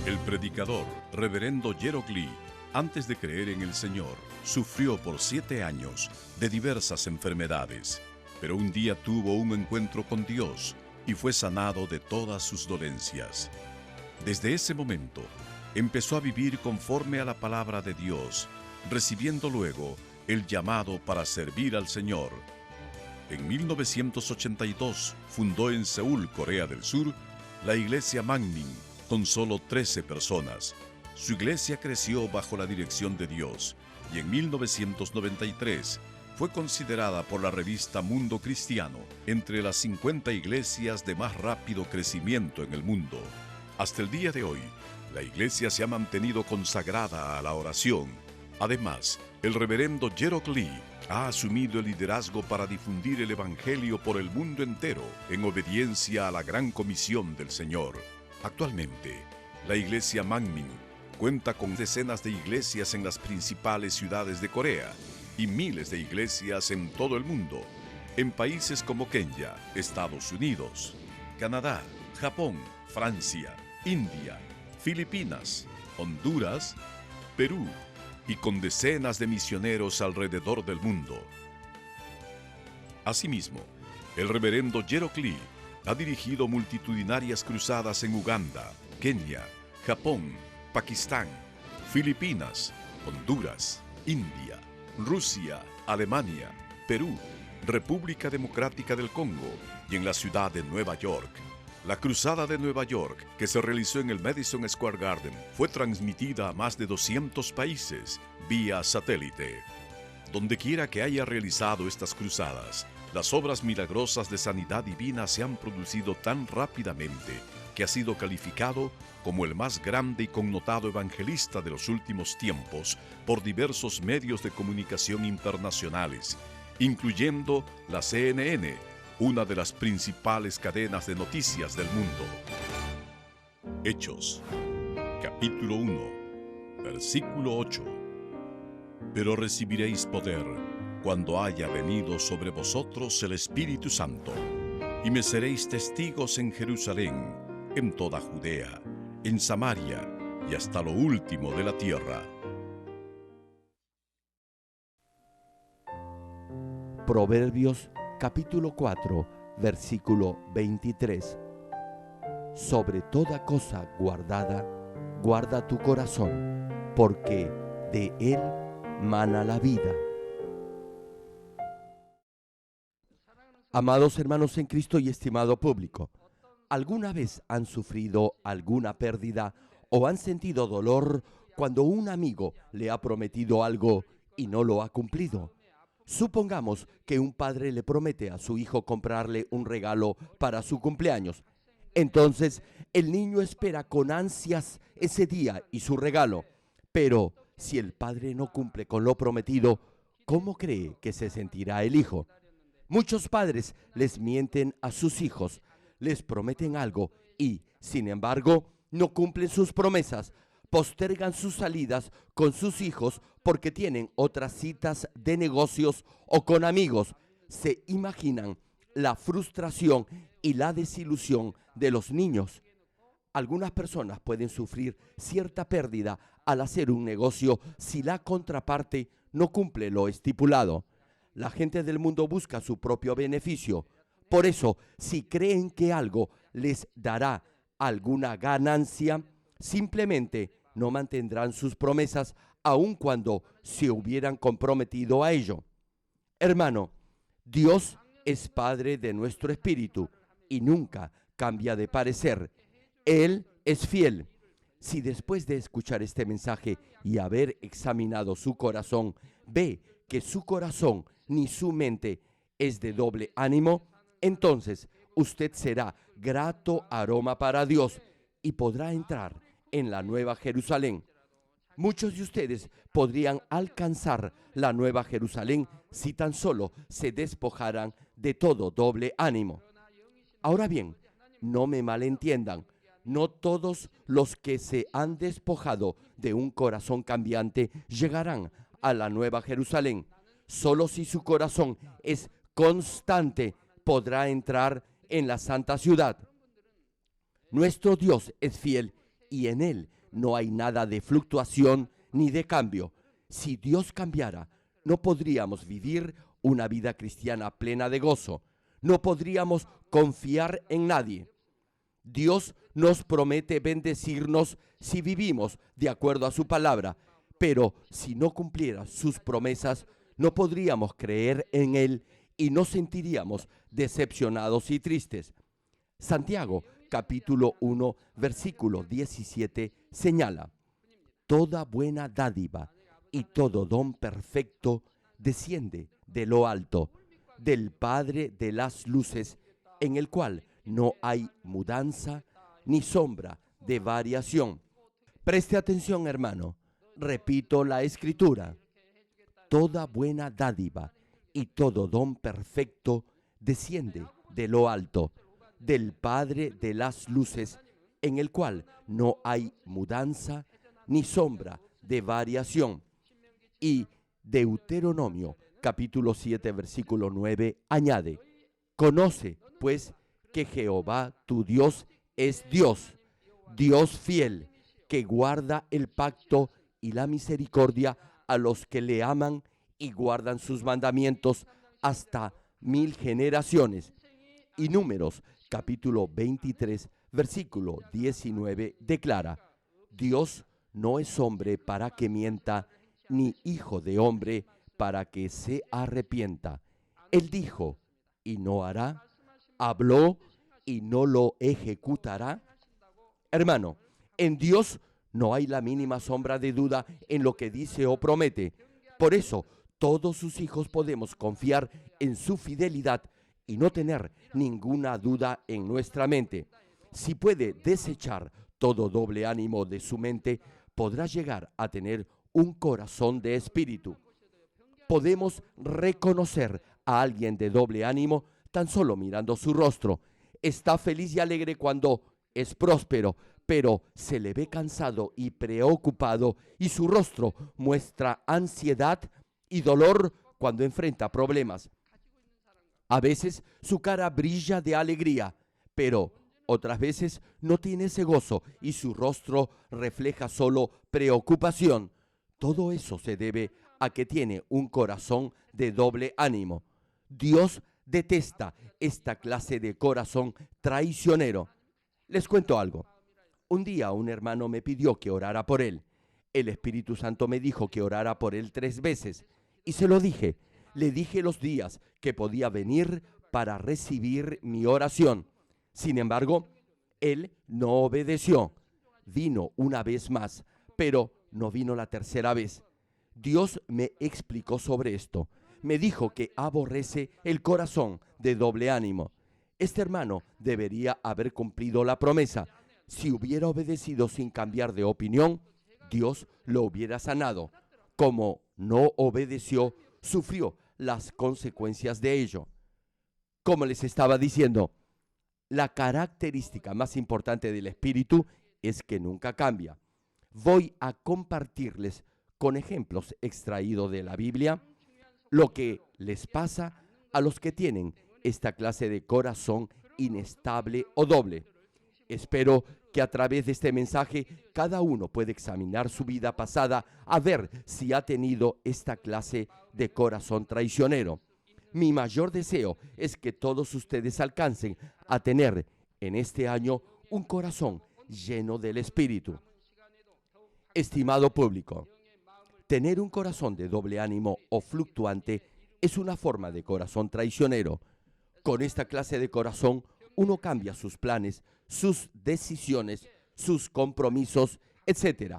El predicador, reverendo Gerald Lee, antes de creer en el Señor, sufrió por 7 años de diversas enfermedades, pero un día tuvo un encuentro con Dios y fue sanado de todas sus dolencias. Desde ese momento, empezó a vivir conforme a la palabra de Dios, recibiendo luego el llamado para servir al Señor. En 1982 fundó en Seúl, Corea del Sur, la iglesia Mangmin, con solo 13 personas. Su iglesia creció bajo la dirección de Dios y en 1993 fue considerada por la revista Mundo Cristiano entre las 50 iglesias de más rápido crecimiento en el mundo. Hasta el día de hoy, la iglesia se ha mantenido consagrada a la oración. Además, el reverendo Gerald Lee ha asumido el liderazgo para difundir el Evangelio por el mundo entero en obediencia a la gran comisión del Señor. Actualmente, la iglesia Mangmin cuenta con decenas de iglesias en las principales ciudades de Corea y miles de iglesias en todo el mundo, en países como Kenia, Estados Unidos, Canadá, Japón, Francia, India, Filipinas, Honduras, Perú y con decenas de misioneros alrededor del mundo. Asimismo, el reverendo Gerald Lee ha dirigido multitudinarias cruzadas en Uganda, Kenia, Japón, Pakistán, Filipinas, Honduras, India, Rusia, Alemania, Perú, República Democrática del Congo y en la ciudad de Nueva York. La Cruzada de Nueva York, que se realizó en el Madison Square Garden, fue transmitida a más de 200 países vía satélite. Dondequiera que haya realizado estas cruzadas, las obras milagrosas de sanidad divina se han producido tan rápidamente que ha sido calificado como el más grande y connotado evangelista de los últimos tiempos por diversos medios de comunicación internacionales, incluyendo la CNN, una de las principales cadenas de noticias del mundo. Hechos, capítulo 1, versículo 8. Pero recibiréis poder cuando haya venido sobre vosotros el Espíritu Santo, y me seréis testigos en Jerusalén, en toda Judea, en Samaria y hasta lo último de la tierra. Proverbios capítulo 4, versículo 23. Sobre toda cosa guardada, guarda tu corazón, porque de él mana la vida. Amados hermanos en Cristo y estimado público, ¿alguna vez han sufrido alguna pérdida o han sentido dolor cuando un amigo le ha prometido algo y no lo ha cumplido? Supongamos que un padre le promete a su hijo comprarle un regalo para su cumpleaños. Entonces, el niño espera con ansias ese día y su regalo. Pero si el padre no cumple con lo prometido, ¿cómo cree que se sentirá el hijo? Muchos padres les mienten a sus hijos, les prometen algo y, sin embargo, no cumplen sus promesas. Postergan sus salidas con sus hijos porque tienen otras citas de negocios o con amigos. Se imaginan la frustración y la desilusión de los niños. Algunas personas pueden sufrir cierta pérdida al hacer un negocio si la contraparte no cumple lo estipulado. La gente del mundo busca su propio beneficio. Por eso, si creen que algo les dará alguna ganancia, simplemente no mantendrán sus promesas aun cuando se hubieran comprometido a ello. Hermano, Dios es Padre de nuestro espíritu y nunca cambia de parecer. Él es fiel. Si después de escuchar este mensaje y haber examinado su corazón, ve que su corazón ni su mente es de doble ánimo, entonces usted será grato aroma para Dios y podrá entrar en la Nueva Jerusalén. Muchos de ustedes podrían alcanzar la Nueva Jerusalén si tan solo se despojaran de todo doble ánimo. Ahora bien, no me malentiendan, no todos los que se han despojado de un corazón cambiante llegarán a la Nueva Jerusalén. Solo si su corazón es constante podrá entrar en la santa ciudad. Nuestro Dios es fiel y en Él no hay nada de fluctuación ni de cambio. Si Dios cambiara, no podríamos vivir una vida cristiana plena de gozo. No podríamos confiar en nadie. Dios nos promete bendecirnos si vivimos de acuerdo a su palabra, pero si no cumpliera sus promesas, no podríamos creer en Él y nos sentiríamos decepcionados y tristes. Santiago, capítulo 1, versículo 17, señala: toda buena dádiva y todo don perfecto desciende de lo alto, del Padre de las luces, en el cual no hay mudanza ni sombra de variación. Preste atención, hermano. Repito la escritura. Toda buena dádiva y todo don perfecto desciende de lo alto, del Padre de las luces, en el cual no hay mudanza ni sombra de variación. Y Deuteronomio, capítulo 7, versículo 9, añade: conoce, pues, que Jehová tu Dios es Dios, Dios fiel, que guarda el pacto y la misericordia a los que le aman y guardan sus mandamientos hasta 1000 generaciones. Y Números, capítulo 23, versículo 19, declara: Dios no es hombre para que mienta, ni hijo de hombre para que se arrepienta. Él dijo y no hará, habló y no lo ejecutará. Hermano, en Dios no hay la mínima sombra de duda en lo que dice o promete. Por eso, todos sus hijos podemos confiar en su fidelidad y no tener ninguna duda en nuestra mente. Si puede desechar todo doble ánimo de su mente, podrá llegar a tener un corazón de espíritu. Podemos reconocer a alguien de doble ánimo tan solo mirando su rostro. Está feliz y alegre cuando es próspero, pero se le ve cansado y preocupado y su rostro muestra ansiedad y dolor cuando enfrenta problemas. A veces su cara brilla de alegría, pero otras veces no tiene ese gozo y su rostro refleja solo preocupación. Todo eso se debe a que tiene un corazón de doble ánimo. Dios detesta esta clase de corazón traicionero. Les cuento algo. Un día un hermano me pidió que orara por él. El Espíritu Santo me dijo que orara por él 3 veces. Y se lo dije. Le dije los días que podía venir para recibir mi oración. Sin embargo, él no obedeció. Vino una vez más, pero no vino la tercera vez. Dios me explicó sobre esto. Me dijo que aborrece el corazón de doble ánimo. Este hermano debería haber cumplido la promesa. Si hubiera obedecido sin cambiar de opinión, Dios lo hubiera sanado. Como no obedeció, sufrió las consecuencias de ello. Como les estaba diciendo, la característica más importante del Espíritu es que nunca cambia. Voy a compartirles con ejemplos extraídos de la Biblia lo que les pasa a los que tienen esta clase de corazón inestable o doble. Espero que a través de este mensaje cada uno pueda examinar su vida pasada a ver si ha tenido esta clase de corazón traicionero. Mi mayor deseo es que todos ustedes alcancen a tener en este año un corazón lleno del Espíritu. Estimado público, tener un corazón de doble ánimo o fluctuante es una forma de corazón traicionero. Con esta clase de corazón, uno cambia sus planes, sus decisiones, sus compromisos, etc.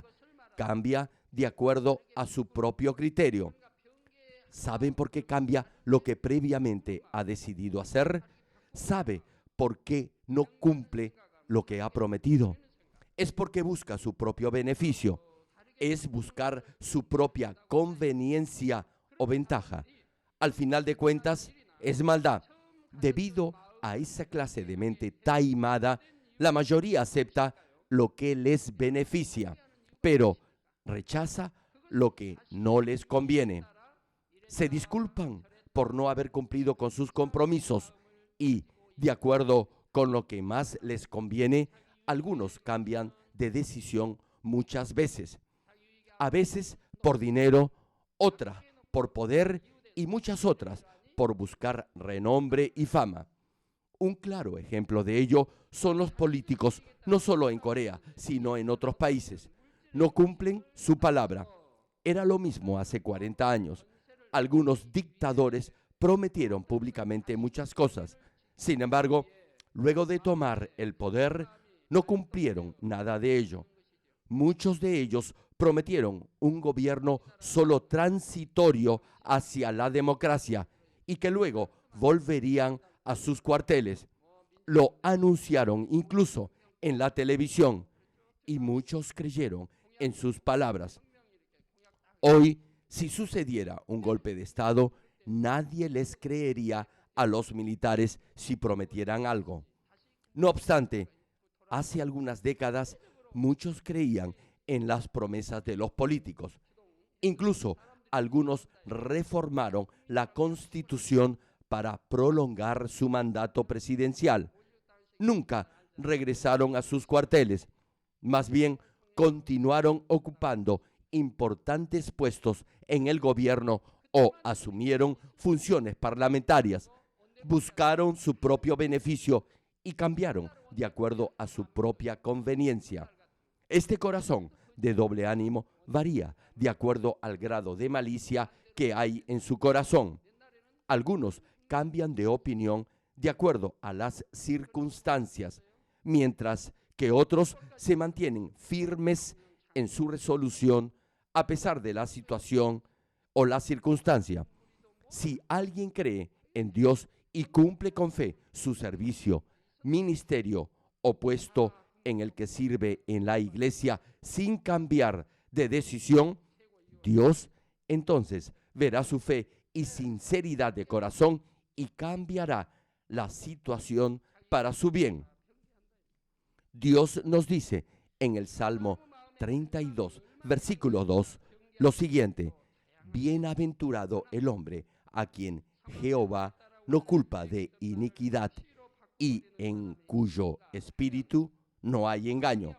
Cambia de acuerdo a su propio criterio. ¿Saben por qué cambia lo que previamente ha decidido hacer? ¿Sabe por qué no cumple lo que ha prometido? Es porque busca su propio beneficio. Es buscar su propia conveniencia o ventaja. Al final de cuentas, es maldad. Debido a esa clase de mente taimada, la mayoría acepta lo que les beneficia, pero rechaza lo que no les conviene. Se disculpan por no haber cumplido con sus compromisos y, de acuerdo con lo que más les conviene, algunos cambian de decisión muchas veces. A veces por dinero, otras por poder y muchas otras por buscar renombre y fama. Un claro ejemplo de ello son los políticos, no solo en Corea, sino en otros países. No cumplen su palabra. Era lo mismo hace 40 años. Algunos dictadores prometieron públicamente muchas cosas. Sin embargo, luego de tomar el poder, no cumplieron nada de ello. Muchos de ellos prometieron un gobierno solo transitorio hacia la democracia y que luego volverían a sus cuarteles. Lo anunciaron incluso en la televisión y muchos creyeron en sus palabras. Hoy, si sucediera un golpe de Estado, nadie les creería a los militares si prometieran algo. No obstante, hace algunas décadas muchos creían en las promesas de los políticos. Incluso algunos reformaron la Constitución para prolongar su mandato presidencial. Nunca regresaron a sus cuarteles, más bien continuaron ocupando importantes puestos en el gobierno o asumieron funciones parlamentarias, buscaron su propio beneficio y cambiaron de acuerdo a su propia conveniencia. Este corazón de doble ánimo varía de acuerdo al grado de malicia que hay en su corazón. Algunos cambian de opinión de acuerdo a las circunstancias, mientras que otros se mantienen firmes en su resolución a pesar de la situación o la circunstancia. Si alguien cree en Dios y cumple con fe su servicio, ministerio o puesto en el que sirve en la iglesia sin cambiar de decisión, Dios entonces verá su fe y sinceridad de corazón y cambiará la situación para su bien. Dios nos dice en el Salmo 32, versículo 2, lo siguiente: bienaventurado el hombre a quien Jehová no culpa de iniquidad y en cuyo espíritu no hay engaño.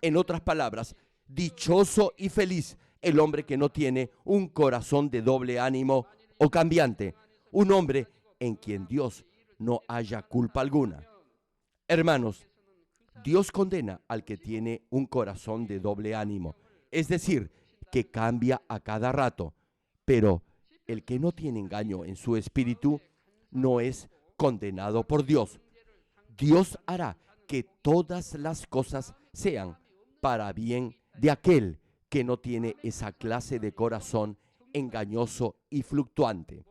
En otras palabras, dichoso y feliz el hombre que no tiene un corazón de doble ánimo o cambiante, un hombre en quien Dios no haya culpa alguna. Hermanos, Dios condena al que tiene un corazón de doble ánimo, es decir, que cambia a cada rato, pero el que no tiene engaño en su espíritu no es condenado por Dios. Dios hará que todas las cosas sean para bien de aquel que no tiene esa clase de corazón engañoso y fluctuante.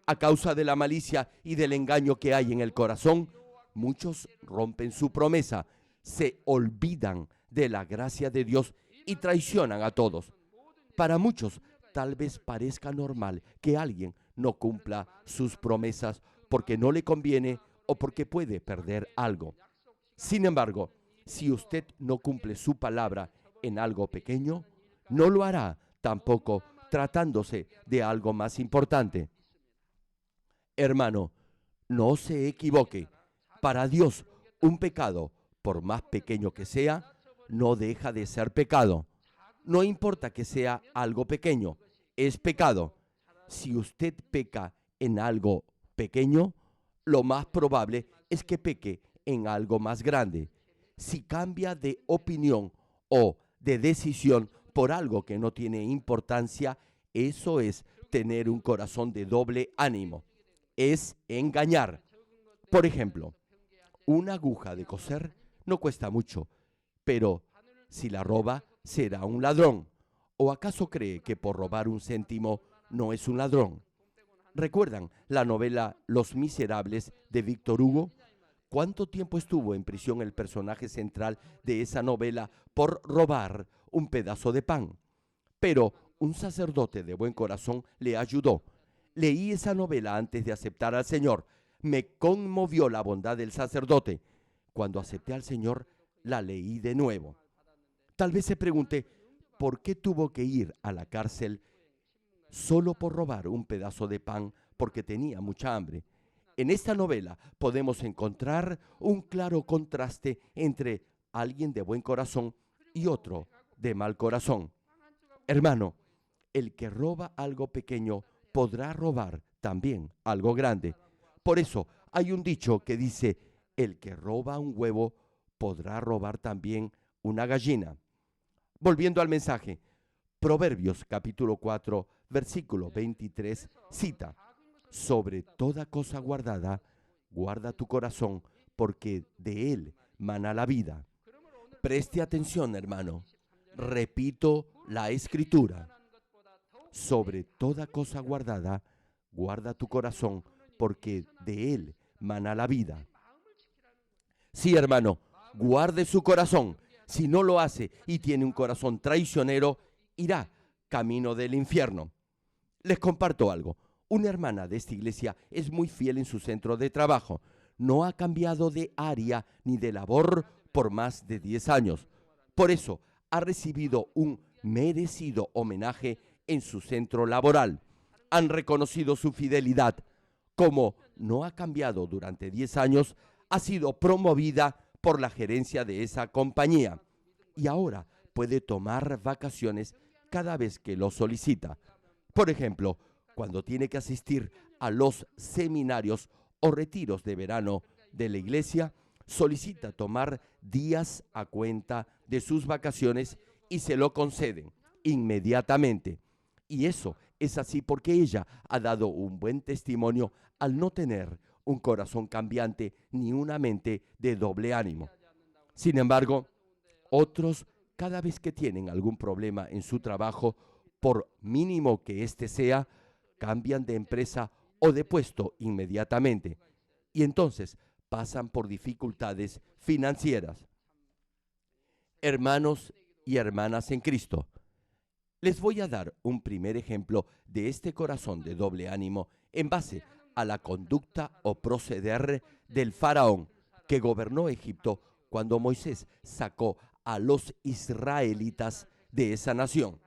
A causa de la malicia y del engaño que hay en el corazón, muchos rompen su promesa, se olvidan de la gracia de Dios y traicionan a todos. Para muchos, tal vez parezca normal que alguien no cumpla sus promesas porque no le conviene o porque puede perder algo. Sin embargo, si usted no cumple su palabra en algo pequeño, no lo hará tampoco tratándose de algo más importante. Hermano, no se equivoque. Para Dios, un pecado, por más pequeño que sea, no deja de ser pecado. No importa que sea algo pequeño, es pecado. Si usted peca en algo pequeño, lo más probable es que peque en algo más grande. Si cambia de opinión o de decisión por algo que no tiene importancia, eso es tener un corazón de doble ánimo. Es engañar. Por ejemplo, una aguja de coser no cuesta mucho, pero si la roba, será un ladrón. ¿O acaso cree que por robar un céntimo no es un ladrón? ¿Recuerdan la novela Los Miserables de Víctor Hugo? ¿Cuánto tiempo estuvo en prisión el personaje central de esa novela por robar un pedazo de pan? Pero un sacerdote de buen corazón le ayudó. Leí esa novela antes de aceptar al Señor. Me conmovió la bondad del sacerdote. Cuando acepté al Señor, la leí de nuevo. Tal vez se pregunte, ¿por qué tuvo que ir a la cárcel solo por robar un pedazo de pan porque tenía mucha hambre? En esta novela podemos encontrar un claro contraste entre alguien de buen corazón y otro de mal corazón. Hermano, el que roba algo pequeño podrá robar también algo grande. Por eso hay un dicho que dice, el que roba un huevo podrá robar también una gallina. Volviendo al mensaje, Proverbios capítulo 4, versículo 23 cita, sobre toda cosa guardada, guarda tu corazón, porque de él mana la vida. Preste atención, hermano. Repito la escritura. Sobre toda cosa guardada, guarda tu corazón, porque de él mana la vida. Sí, hermano, guarde su corazón. Si no lo hace y tiene un corazón traicionero, irá camino del infierno. Les comparto algo. Una hermana de esta iglesia es muy fiel en su centro de trabajo. No ha cambiado de área ni de labor por más de 10 años. Por eso ha recibido un merecido homenaje en su centro laboral. Han reconocido su fidelidad. Como no ha cambiado durante 10 años, ha sido promovida por la gerencia de esa compañía y ahora puede tomar vacaciones cada vez que lo solicita. Por ejemplo, cuando tiene que asistir a los seminarios o retiros de verano de la iglesia, solicita tomar días a cuenta de sus vacaciones y se lo conceden inmediatamente. Y eso es así porque ella ha dado un buen testimonio al no tener un corazón cambiante ni una mente de doble ánimo. Sin embargo, otros, cada vez que tienen algún problema en su trabajo, por mínimo que éste sea, cambian de empresa o de puesto inmediatamente y entonces pasan por dificultades financieras. Hermanos y hermanas en Cristo, les voy a dar un primer ejemplo de este corazón de doble ánimo en base a la conducta o proceder del faraón que gobernó Egipto cuando Moisés sacó a los israelitas de esa nación.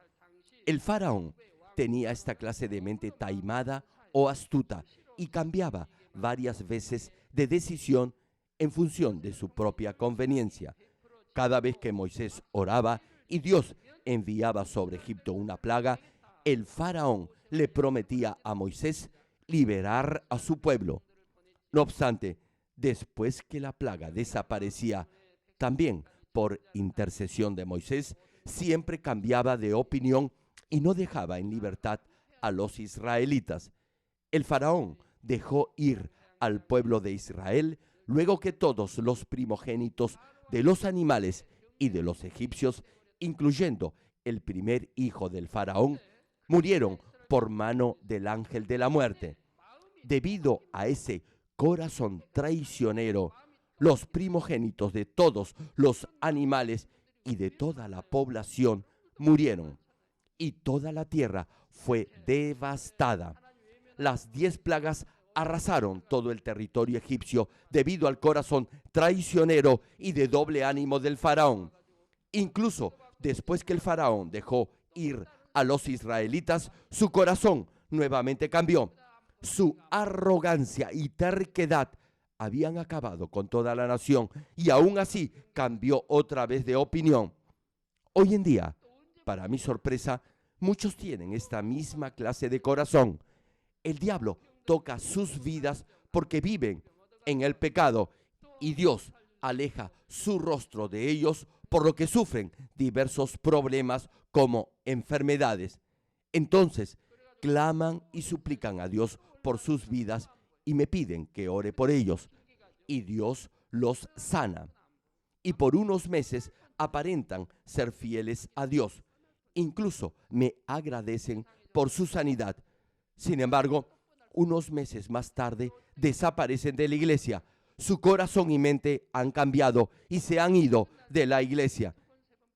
El faraón tenía esta clase de mente taimada o astuta y cambiaba varias veces de decisión en función de su propia conveniencia. Cada vez que Moisés oraba y Dios enviaba sobre Egipto una plaga, el faraón le prometía a Moisés liberar a su pueblo. No obstante, después que la plaga desaparecía, también por intercesión de Moisés, siempre cambiaba de opinión y no dejaba en libertad a los israelitas. El faraón dejó ir al pueblo de Israel luego que todos los primogénitos de los animales y de los egipcios, incluyendo el primer hijo del faraón, murieron por mano del ángel de la muerte. Debido a ese corazón traicionero, los primogénitos de todos los animales y de toda la población murieron, y toda la tierra fue devastada. Las 10 plagas arrasaron todo el territorio egipcio debido al corazón traicionero y de doble ánimo del faraón. Incluso después que el faraón dejó ir a los israelitas, su corazón nuevamente cambió. Su arrogancia y terquedad habían acabado con toda la nación y aún así cambió otra vez de opinión. Hoy en día, para mi sorpresa, muchos tienen esta misma clase de corazón. El diablo toca sus vidas porque viven en el pecado y Dios aleja su rostro de ellos, por lo que sufren diversos problemas como enfermedades. Entonces, claman y suplican a Dios por sus vidas y me piden que ore por ellos. Y Dios los sana. Y por unos meses aparentan ser fieles a Dios. Incluso me agradecen por su sanidad. Sin embargo, unos meses más tarde desaparecen de la iglesia. Su corazón y mente han cambiado y se han ido de la iglesia.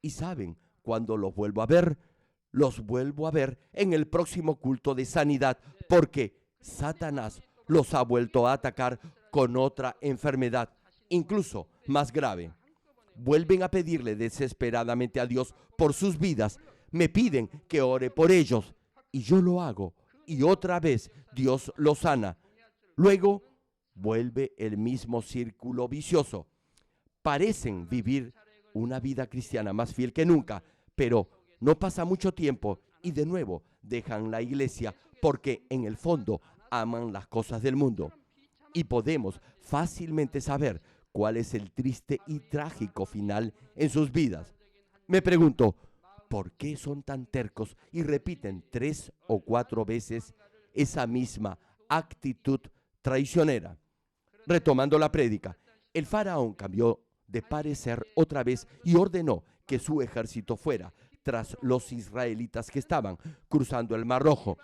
Y saben, cuando los vuelvo a ver en el próximo culto de sanidad, porque Satanás los ha vuelto a atacar con otra enfermedad, incluso más grave. Vuelven a pedirle desesperadamente a Dios por sus vidas. Me piden que ore por ellos y yo lo hago. Y otra vez Dios los sana. Luego vuelve el mismo círculo vicioso. Parecen vivir una vida cristiana más fiel que nunca, pero no pasa mucho tiempo y de nuevo dejan la iglesia porque en el fondo aman las cosas del mundo. Y podemos fácilmente saber cuál es el triste y trágico final en sus vidas. Me pregunto, ¿por qué son tan tercos y repiten 3 o 4 veces esa misma actitud traicionera? Retomando la prédica, el faraón cambió de parecer otra vez y ordenó que su ejército fuera tras los israelitas que estaban cruzando el Mar Rojo,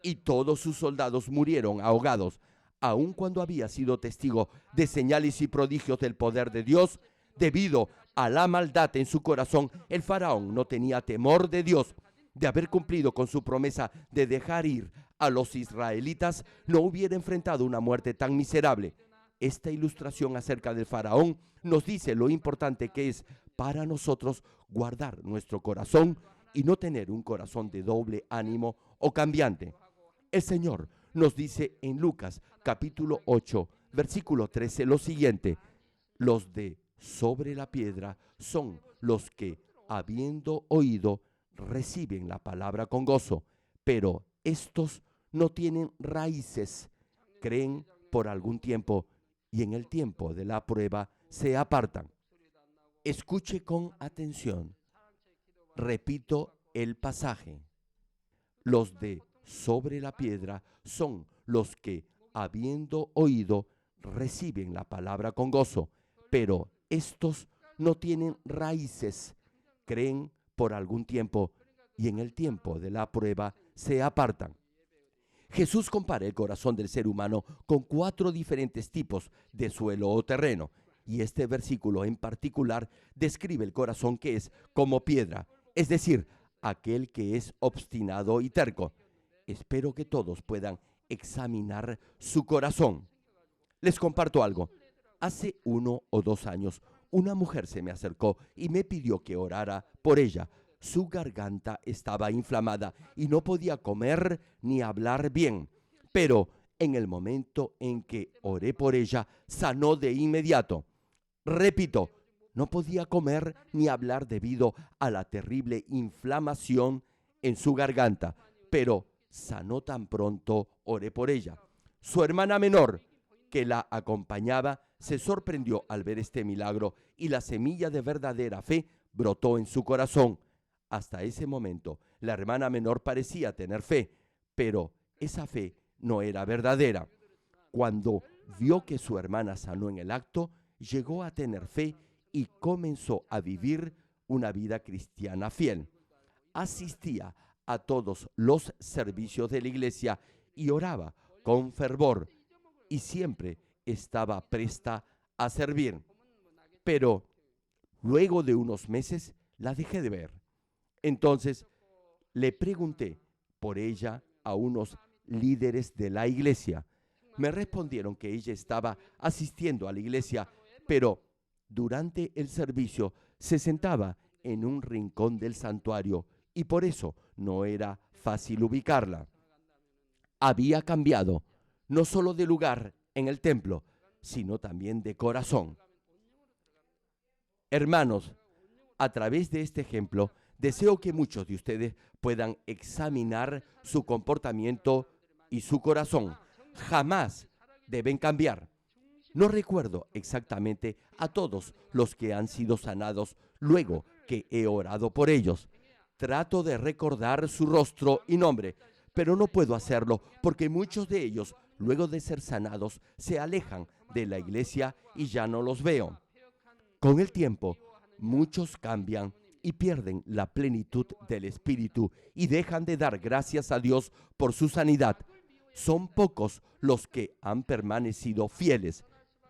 y todos sus soldados murieron ahogados. Aun cuando había sido testigo de señales y prodigios del poder de Dios, debido a la maldad en su corazón, el faraón no tenía temor de Dios. De haber cumplido con su promesa de dejar ir a los israelitas, no hubiera enfrentado una muerte tan miserable. Esta ilustración acerca del faraón nos dice lo importante que es para nosotros guardar nuestro corazón y no tener un corazón de doble ánimo o cambiante. El Señor nos dice en Lucas capítulo 8, versículo 13 lo siguiente: los de sobre la piedra son los que, habiendo oído, reciben la palabra con gozo, pero estos no tienen raíces, creen por algún tiempo y en el tiempo de la prueba se apartan. Escuche con atención. Repito el pasaje. Los de sobre la piedra son los que, habiendo oído, reciben la palabra con gozo, pero estos no tienen raíces, creen por algún tiempo y en el tiempo de la prueba se apartan. Jesús compara el corazón del ser humano con 4 diferentes tipos de suelo o terreno, y este versículo en particular describe el corazón que es como piedra, es decir, aquel que es obstinado y terco. Espero que todos puedan examinar su corazón. Les comparto algo. Hace 1 o 2 años, una mujer se me acercó y me pidió que orara por ella. Su garganta estaba inflamada y no podía comer ni hablar bien. Pero en el momento en que oré por ella, sanó de inmediato. Repito, no podía comer ni hablar debido a la terrible inflamación en su garganta, pero sanó tan pronto oré por ella. Su hermana menor, que la acompañaba, se sorprendió al ver este milagro y la semilla de verdadera fe brotó en su corazón. Hasta ese momento, la hermana menor parecía tener fe, pero esa fe no era verdadera. Cuando vio que su hermana sanó en el acto, llegó a tener fe y comenzó a vivir una vida cristiana fiel. Asistía a todos los servicios de la iglesia y oraba con fervor y siempre estaba presta a servir. Pero luego de unos meses la dejé de ver. Entonces le pregunté por ella a unos líderes de la iglesia. Me respondieron que ella estaba asistiendo a la iglesia, pero durante el servicio se sentaba en un rincón del santuario y por eso no era fácil ubicarla. Había cambiado no solo de lugar en el templo, sino también de corazón. Hermanos, a través de este ejemplo, deseo que muchos de ustedes puedan examinar su comportamiento y su corazón. Jamás deben cambiar. No recuerdo exactamente a todos los que han sido sanados luego que he orado por ellos. Trato de recordar su rostro y nombre, pero no puedo hacerlo porque muchos de ellos, luego de ser sanados, se alejan de la iglesia y ya no los veo. Con el tiempo, muchos cambian y pierden la plenitud del Espíritu y dejan de dar gracias a Dios por su sanidad. Son pocos los que han permanecido fieles.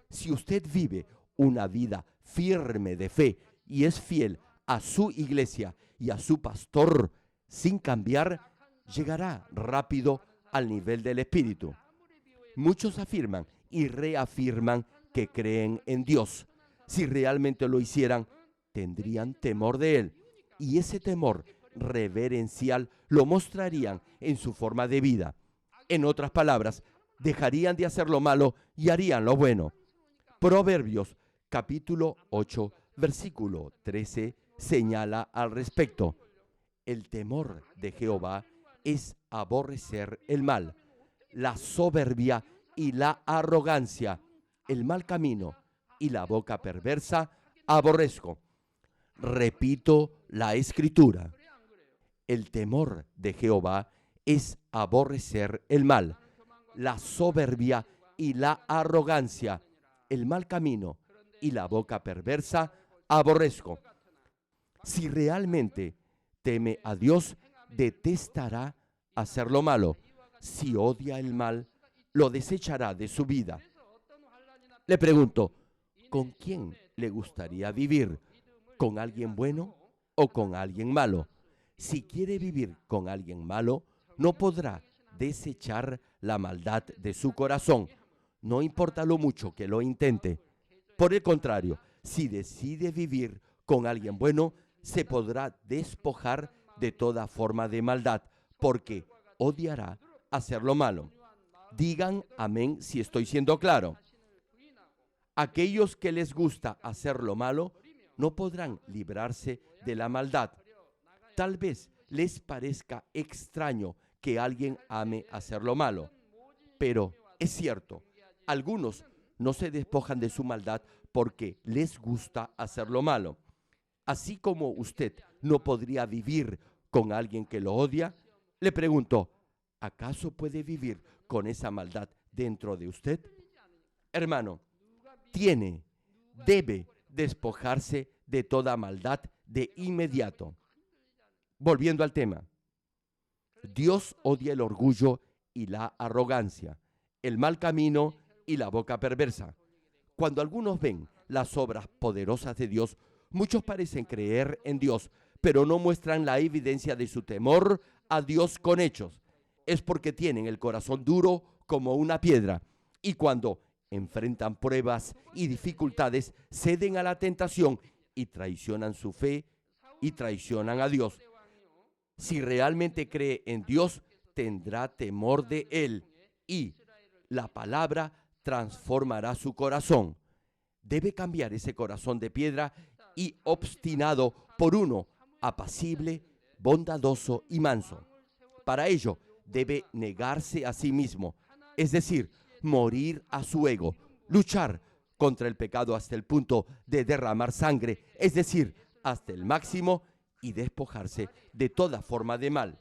Si usted vive una vida firme de fe y es fiel a su iglesia y a su pastor sin cambiar, llegará rápido al nivel del Espíritu. Muchos afirman y reafirman que creen en Dios. Si realmente lo hicieran, tendrían temor de Él, y ese temor reverencial lo mostrarían en su forma de vida. En otras palabras, dejarían de hacer lo malo y harían lo bueno. Proverbios capítulo 8, Versículo 13 señala al respecto. El temor de Jehová es aborrecer el mal, la soberbia y la arrogancia, el mal camino y la boca perversa aborrezco. Repito la escritura. El temor de Jehová es aborrecer el mal, la soberbia y la arrogancia, el mal camino y la boca perversa aborrezco. Si realmente teme a Dios, detestará hacer lo malo. Si odia el mal, lo desechará de su vida. Le pregunto, ¿con quién le gustaría vivir? ¿Con alguien bueno o con alguien malo? Si quiere vivir con alguien malo, no podrá desechar la maldad de su corazón. No importa lo mucho que lo intente. Por el contrario, si decide vivir con alguien bueno, se podrá despojar de toda forma de maldad, porque odiará hacer lo malo. Digan amén si estoy siendo claro. Aquellos que les gusta hacer lo malo no podrán librarse de la maldad. Tal vez les parezca extraño que alguien ame hacer lo malo, pero es cierto, algunos no se despojan de su maldad porque les gusta hacer lo malo. Así como usted no podría vivir con alguien que lo odia, le pregunto, ¿acaso puede vivir con esa maldad dentro de usted? Hermano, debe despojarse de toda maldad de inmediato. Volviendo al tema, Dios odia el orgullo y la arrogancia, el mal camino y la boca perversa. Cuando algunos ven las obras poderosas de Dios, muchos parecen creer en Dios, pero no muestran la evidencia de su temor a Dios con hechos. Es porque tienen el corazón duro como una piedra, y cuando enfrentan pruebas y dificultades, ceden a la tentación y traicionan su fe y traicionan a Dios. Si realmente cree en Dios, tendrá temor de Él y la palabra transformará su corazón. Debe cambiar ese corazón de piedra y obstinado por uno apacible, bondadoso y manso. Para ello, debe negarse a sí mismo, es decir, morir a su ego, luchar contra el pecado hasta el punto de derramar sangre, es decir, hasta el máximo, y despojarse de toda forma de mal.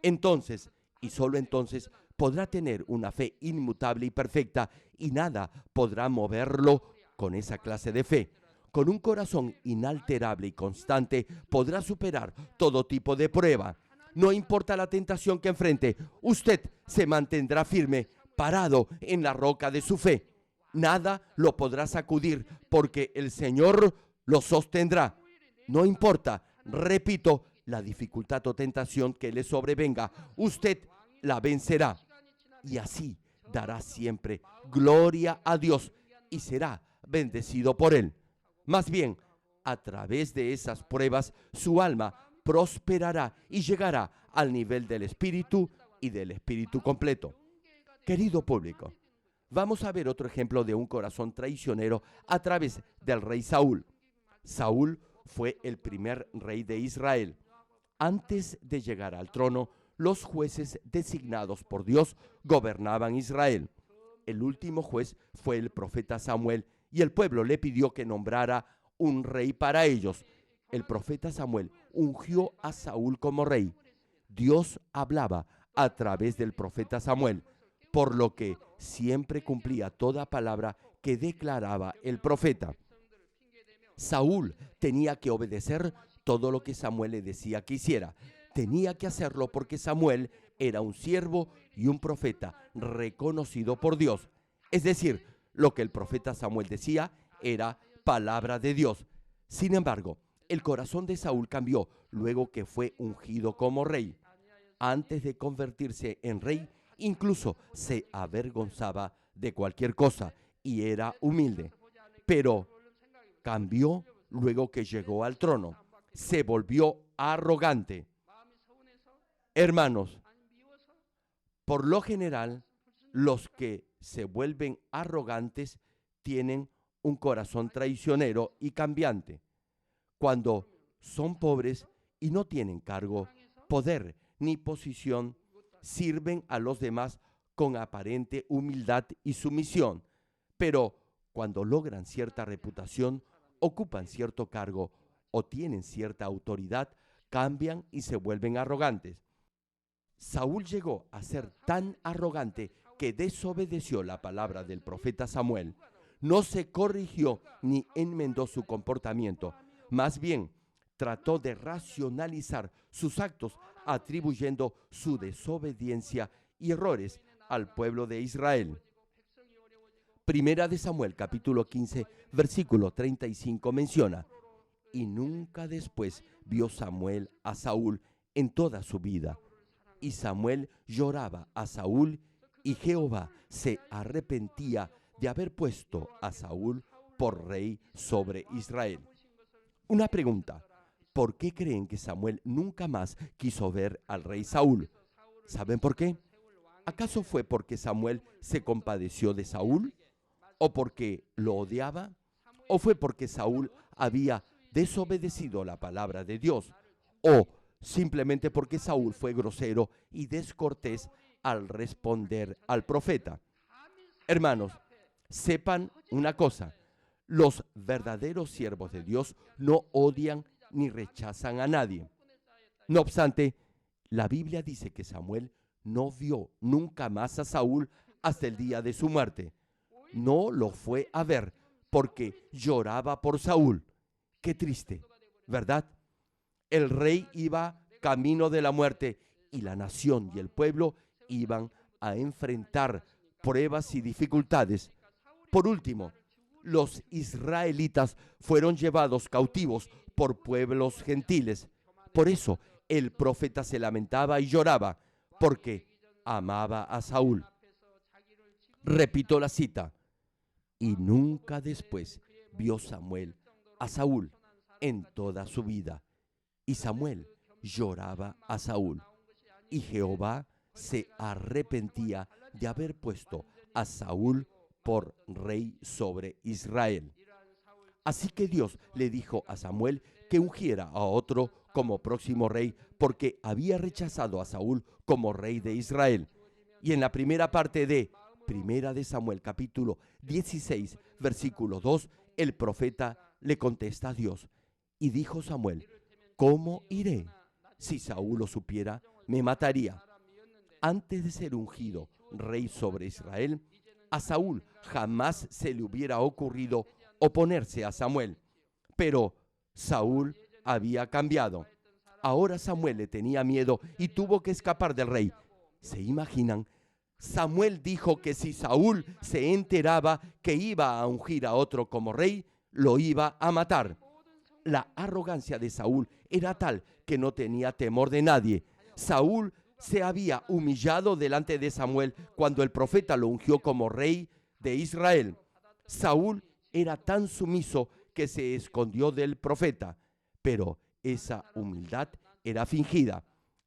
Entonces, y solo entonces, podrá tener una fe inmutable y perfecta, y nada podrá moverlo con esa clase de fe. Con un corazón inalterable y constante, podrá superar todo tipo de prueba. No importa la tentación que enfrente, usted se mantendrá firme, parado en la roca de su fe. Nada lo podrá sacudir, porque el Señor lo sostendrá. No importa, repito, la dificultad o tentación que le sobrevenga, usted la vencerá. Y así dará siempre gloria a Dios y será bendecido por Él. Más bien, a través de esas pruebas, su alma prosperará y llegará al nivel del Espíritu y del Espíritu completo. Querido público, vamos a ver otro ejemplo de un corazón traicionero a través del rey Saúl. Saúl fue el primer rey de Israel. Antes de llegar al trono, los jueces designados por Dios gobernaban Israel. El último juez fue el profeta Samuel, y el pueblo le pidió que nombrara un rey para ellos. El profeta Samuel ungió a Saúl como rey. Dios hablaba a través del profeta Samuel, por lo que siempre cumplía toda palabra que declaraba el profeta. Saúl tenía que obedecer todo lo que Samuel le decía que hiciera. Tenía que hacerlo porque Samuel era un siervo y un profeta reconocido por Dios. Es decir, lo que el profeta Samuel decía era palabra de Dios. Sin embargo, el corazón de Saúl cambió luego que fue ungido como rey. Antes de convertirse en rey, incluso se avergonzaba de cualquier cosa y era humilde. Pero cambió luego que llegó al trono. Se volvió arrogante. Hermanos, por lo general, los que se vuelven arrogantes tienen un corazón traicionero y cambiante. Cuando son pobres y no tienen cargo, poder ni posición, sirven a los demás con aparente humildad y sumisión, pero cuando logran cierta reputación, ocupan cierto cargo o tienen cierta autoridad, cambian y se vuelven arrogantes. Saúl llegó a ser tan arrogante que desobedeció la palabra del profeta Samuel. No se corrigió ni enmendó su comportamiento. Más bien, trató de racionalizar sus actos, atribuyendo su desobediencia y errores al pueblo de Israel. Primera de Samuel, capítulo 15, versículo 35 menciona: y nunca después vio Samuel a Saúl en toda su vida. Y Samuel lloraba a Saúl, y Jehová se arrepentía de haber puesto a Saúl por rey sobre Israel. Una pregunta: ¿por qué creen que Samuel nunca más quiso ver al rey Saúl? ¿Saben por qué? ¿Acaso fue porque Samuel se compadeció de Saúl? ¿O porque lo odiaba? ¿O fue porque Saúl había desobedecido la palabra de Dios? ¿O simplemente porque Saúl fue grosero y descortés al responder al profeta? Hermanos, sepan una cosa: los verdaderos siervos de Dios no odian ni rechazan a nadie. No obstante, la Biblia dice que Samuel no vio nunca más a Saúl hasta el día de su muerte. No lo fue a ver porque lloraba por Saúl. Qué triste, ¿verdad? El rey iba camino de la muerte y la nación y el pueblo iban a enfrentar pruebas y dificultades. Por último, los israelitas fueron llevados cautivos por pueblos gentiles. Por eso el profeta se lamentaba y lloraba, porque amaba a Saúl. Repito la cita: y nunca después vio Samuel a Saúl en toda su vida. Y Samuel lloraba a Saúl, y Jehová se arrepentía de haber puesto a Saúl por rey sobre Israel. Así que Dios le dijo a Samuel que ungiera a otro como próximo rey, porque había rechazado a Saúl como rey de Israel. Y en la primera parte de Primera de Samuel, capítulo 16, versículo 2, el profeta le contesta a Dios: y dijo Samuel: ¿cómo iré? Si Saúl lo supiera, me mataría. Antes de ser ungido rey sobre Israel, a Saúl jamás se le hubiera ocurrido oponerse a Samuel. Pero Saúl había cambiado. Ahora Samuel le tenía miedo y tuvo que escapar del rey. ¿Se imaginan? Samuel dijo que si Saúl se enteraba que iba a ungir a otro como rey, lo iba a matar. La arrogancia de Saúl era tal que no tenía temor de nadie. Saúl se había humillado delante de Samuel cuando el profeta lo ungió como rey de Israel. Saúl era tan sumiso que se escondió del profeta, pero esa humildad era fingida,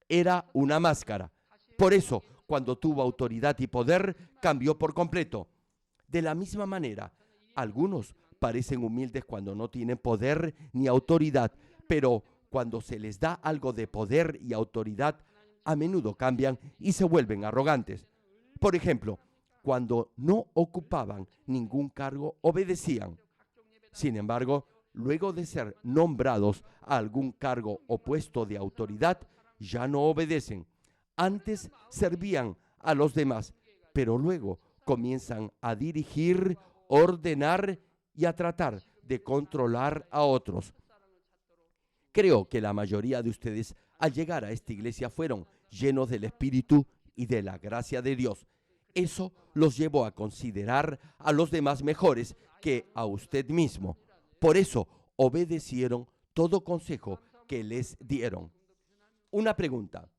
era una máscara. Por eso, cuando tuvo autoridad y poder, cambió por completo. De la misma manera, algunos parecen humildes cuando no tienen poder ni autoridad, pero cuando se les da algo de poder y autoridad, a menudo cambian y se vuelven arrogantes. Por ejemplo, cuando no ocupaban ningún cargo, obedecían. Sin embargo, luego de ser nombrados a algún cargo o puesto de autoridad, ya no obedecen. Antes servían a los demás, pero luego comienzan a dirigir, ordenar y a tratar de controlar a otros. Creo que la mayoría de ustedes, al llegar a esta iglesia, fueron llenos del Espíritu y de la gracia de Dios. Eso los llevó a considerar a los demás mejores que a usted mismo. Por eso obedecieron todo consejo que les dieron. Una pregunta: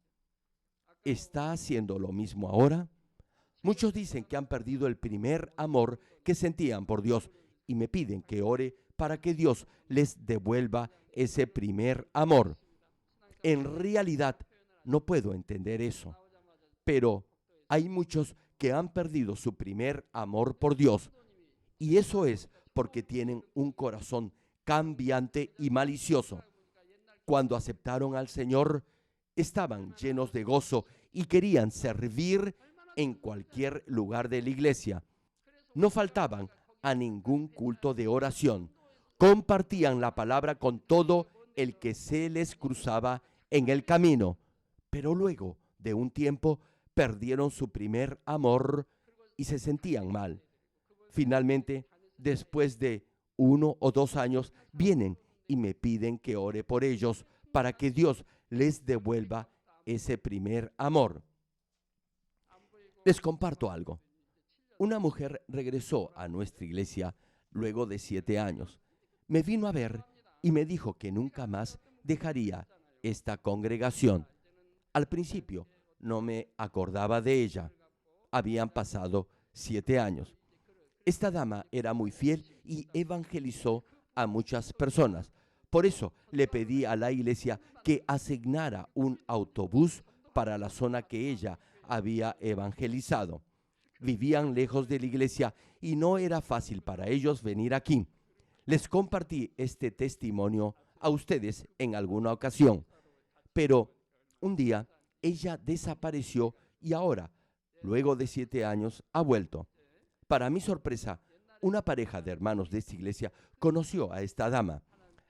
¿está haciendo lo mismo ahora? Muchos dicen que han perdido el primer amor que sentían por Dios y me piden que ore para que Dios les devuelva ese primer amor. En realidad, no puedo entender eso, pero hay muchos que han perdido su primer amor por Dios, y eso es porque tienen un corazón cambiante y malicioso. Cuando aceptaron al Señor, estaban llenos de gozo y querían servir en cualquier lugar de la iglesia. No faltaban a ningún culto de oración. Compartían la palabra con todo el que se les cruzaba en el camino. Pero luego de un tiempo perdieron su primer amor y se sentían mal. Finalmente, después de 1 o 2 años, vienen y me piden que ore por ellos para que Dios les devuelva ese primer amor. Les comparto algo. Una mujer regresó a nuestra iglesia luego de 7 años. Me vino a ver y me dijo que nunca más dejaría esta congregación. Al principio no me acordaba de ella. Habían pasado 7 años. Esta dama era muy fiel y evangelizó a muchas personas. Por eso le pedí a la iglesia que asignara un autobús para la zona que ella había evangelizado. Vivían lejos de la iglesia y no era fácil para ellos venir aquí. Les compartí este testimonio a ustedes en alguna ocasión, pero un día ella desapareció y ahora, luego de 7 años, ha vuelto. Para mi sorpresa, una pareja de hermanos de esta iglesia conoció a esta dama.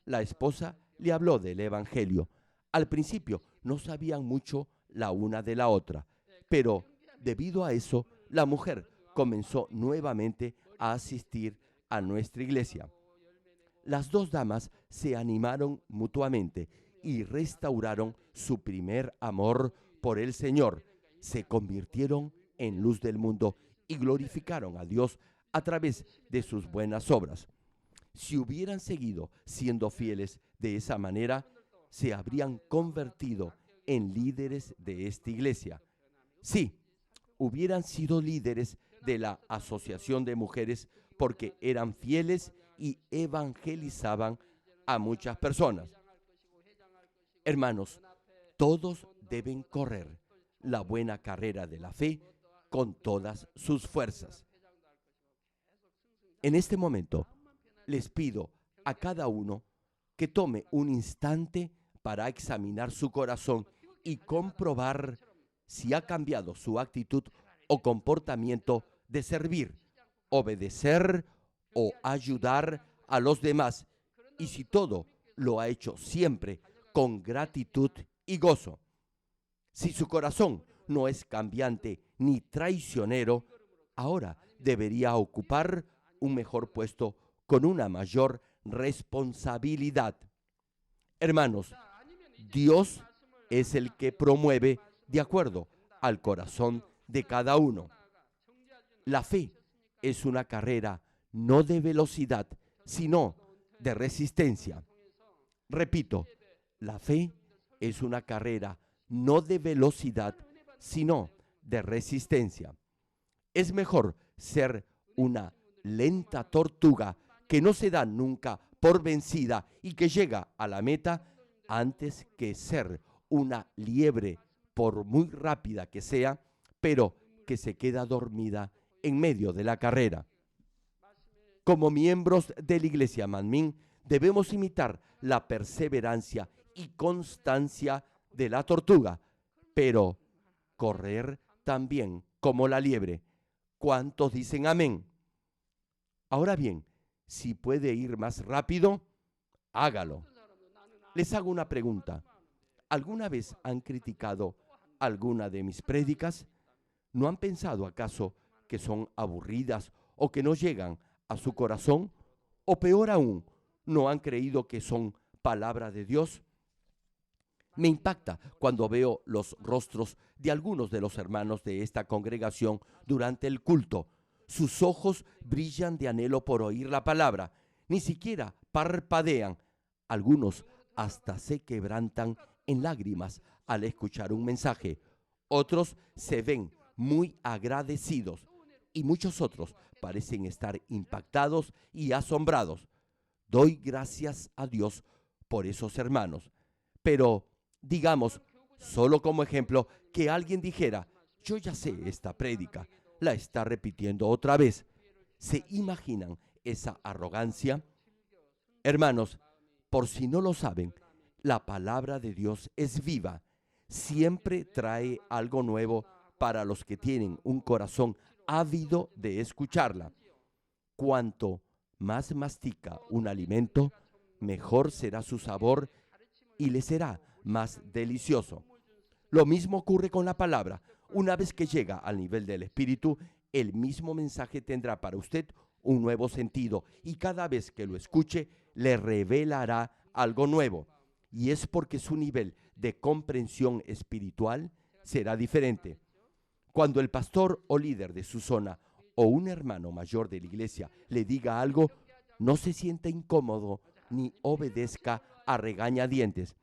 La esposa le habló del evangelio. Al principio no sabían mucho la una de la otra, pero debido a eso, la mujer comenzó nuevamente a asistir a nuestra iglesia. Las dos damas se animaron mutuamente y restauraron su primer amor por el Señor. Se convirtieron en luz del mundo y glorificaron a Dios a través de sus buenas obras. Si hubieran seguido siendo fieles de esa manera, se habrían convertido en líderes de esta iglesia. Sí, hubieran sido líderes de la Asociación de Mujeres porque eran fieles y evangelizaban a muchas personas. Hermanos, todos deben correr la buena carrera de la fe con todas sus fuerzas. En este momento, les pido a cada uno que tome un instante para examinar su corazón y comprobar si ha cambiado su actitud o comportamiento de servir, obedecer o ayudar a los demás, y si todo lo ha hecho siempre con gratitud y gozo. Si su corazón no es cambiante ni traicionero, ahora debería ocupar un mejor puesto con una mayor responsabilidad. Hermanos, Dios es el que promueve de acuerdo al corazón de cada uno. La fe es una carrera no de velocidad, sino de resistencia. Repito, la fe es una carrera no de velocidad, sino de resistencia. Es mejor ser una lenta tortuga que no se da nunca por vencida y que llega a la meta antes que ser una liebre, por muy rápida que sea, pero que se queda dormida en medio de la carrera. Como miembros de la Iglesia Manmin, debemos imitar la perseverancia y constancia de la tortuga, pero correr también como la liebre. ¿Cuántos dicen amén? Ahora bien, si puede ir más rápido, hágalo. Les hago una pregunta. ¿Alguna vez han criticado alguna de mis prédicas? ¿No han pensado acaso que son aburridas o que no llegan a su corazón? O peor aún, ¿no han creído que son palabra de Dios? Me impacta cuando veo los rostros de algunos de los hermanos de esta congregación durante el culto. Sus ojos brillan de anhelo por oír la palabra. Ni siquiera parpadean. Algunos hasta se quebrantan en lágrimas al escuchar un mensaje. Otros se ven muy agradecidos y muchos otros parecen estar impactados y asombrados. Doy gracias a Dios por esos hermanos. Pero, digamos, solo como ejemplo, que alguien dijera, yo ya sé esta prédica, la está repitiendo otra vez. ¿Se imaginan esa arrogancia? Hermanos, por si no lo saben, la palabra de Dios es viva. Siempre trae algo nuevo para los que tienen un corazón ávido de escucharla. Cuanto más mastica un alimento, mejor será su sabor y le será más delicioso. Lo mismo ocurre con la palabra. Una vez que llega al nivel del Espíritu, el mismo mensaje tendrá para usted un nuevo sentido y cada vez que lo escuche, le revelará algo nuevo. Y es porque su nivel de comprensión espiritual será diferente. Cuando el pastor o líder de su zona o un hermano mayor de la iglesia le diga algo, no se sienta incómodo ni obedezca a regañadientes.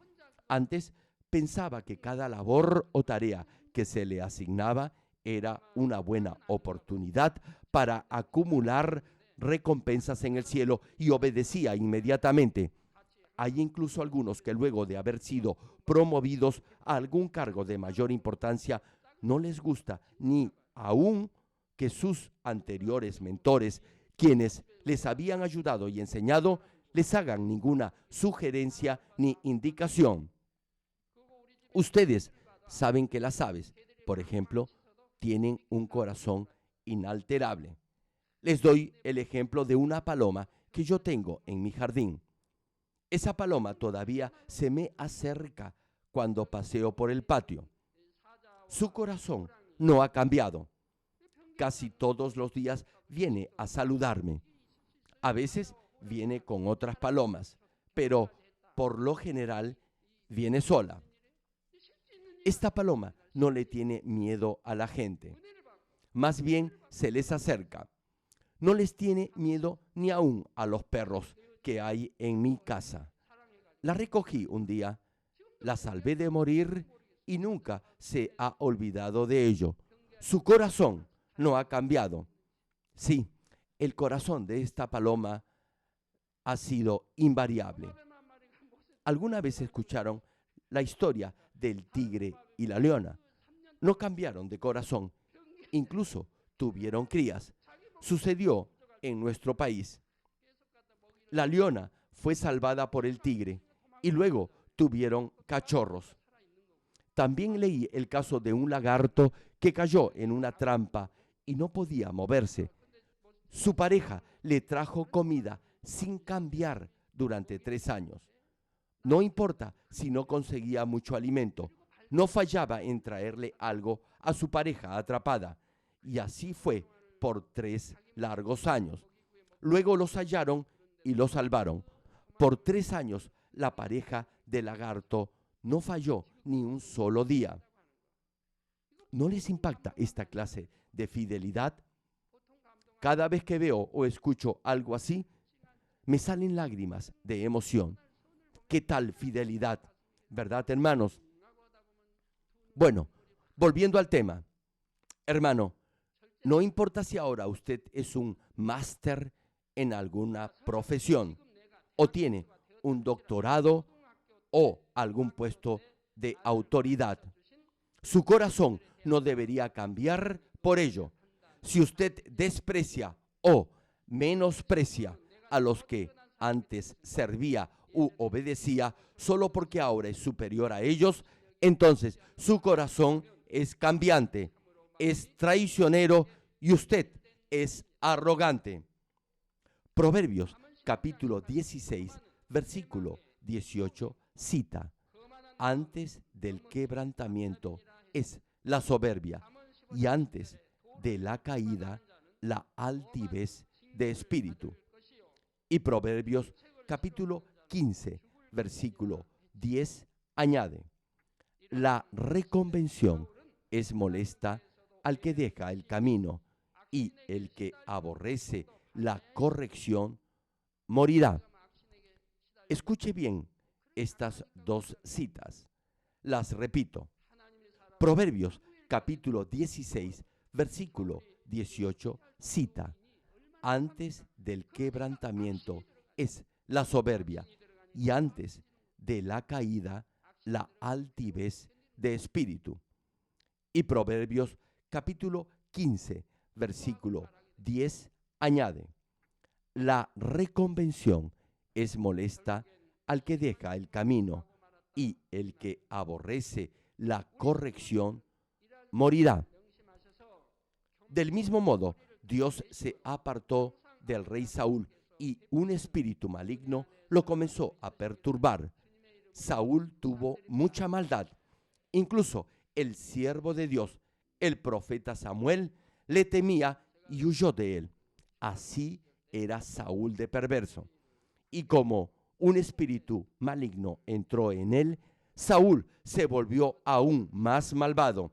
Antes pensaba que cada labor o tarea que se le asignaba era una buena oportunidad para acumular recompensas en el cielo y obedecía inmediatamente. Hay incluso algunos que luego de haber sido promovidos a algún cargo de mayor importancia, no les gusta ni aún que sus anteriores mentores, quienes les habían ayudado y enseñado, les hagan ninguna sugerencia ni indicación. Ustedes saben que las aves, por ejemplo, tienen un corazón inalterable. Les doy el ejemplo de una paloma que yo tengo en mi jardín. Esa paloma todavía se me acerca cuando paseo por el patio. Su corazón no ha cambiado. Casi todos los días viene a saludarme. A veces viene con otras palomas, pero por lo general viene sola. Esta paloma no le tiene miedo a la gente. Más bien se les acerca. No les tiene miedo ni aún a los perros que hay en mi casa. La recogí un día, la salvé de morir y nunca se ha olvidado de ello. Su corazón no ha cambiado. Sí, el corazón de esta paloma ha sido invariable. ¿Alguna vez escucharon la historia del tigre y la leona? No cambiaron de corazón, incluso tuvieron crías. Sucedió en nuestro país. La leona fue salvada por el tigre y luego tuvieron cachorros. También leí el caso de un lagarto que cayó en una trampa y no podía moverse. Su pareja le trajo comida sin cambiar durante 3 años. No importa si no conseguía mucho alimento, no fallaba en traerle algo a su pareja atrapada. Y así fue por 3 largos años. Luego los hallaron y los salvaron. Por 3 años la pareja del lagarto no falló ni un solo día. ¿No les impacta esta clase de fidelidad? Cada vez que veo o escucho algo así, me salen lágrimas de emoción. ¿Qué tal fidelidad? ¿Verdad, hermanos? Bueno, volviendo al tema. Hermano, no importa si ahora usted es un máster en alguna profesión o tiene un doctorado o algún puesto de autoridad. Su corazón no debería cambiar por ello. Si usted desprecia o menosprecia a los que antes servía u obedecía solo porque ahora es superior a ellos, entonces su corazón es cambiante, es traicionero y usted es arrogante. Proverbios capítulo 16, versículo 18 cita: antes del quebrantamiento es la soberbia y antes de la caída la altivez de espíritu. Y Proverbios capítulo 15, versículo 10 añade: la reconvención es molesta al que deja el camino, y el que aborrece la corrección morirá. Escuche bien estas 2 citas. Las repito. Proverbios capítulo 16, versículo 18 cita: antes del quebrantamiento es la soberbia y antes de la caída la altivez de espíritu. Y Proverbios capítulo 15, versículo 10 añade: La reconvención es molesta al que deja el camino, y el que aborrece la corrección morirá. Del mismo modo, Dios se apartó del rey Saúl y un espíritu maligno lo comenzó a perturbar. Saúl tuvo mucha maldad. Incluso el siervo de Dios, el profeta Samuel, le temía y huyó de él. Así era Saúl de perverso. Y como un espíritu maligno entró en él, Saúl se volvió aún más malvado.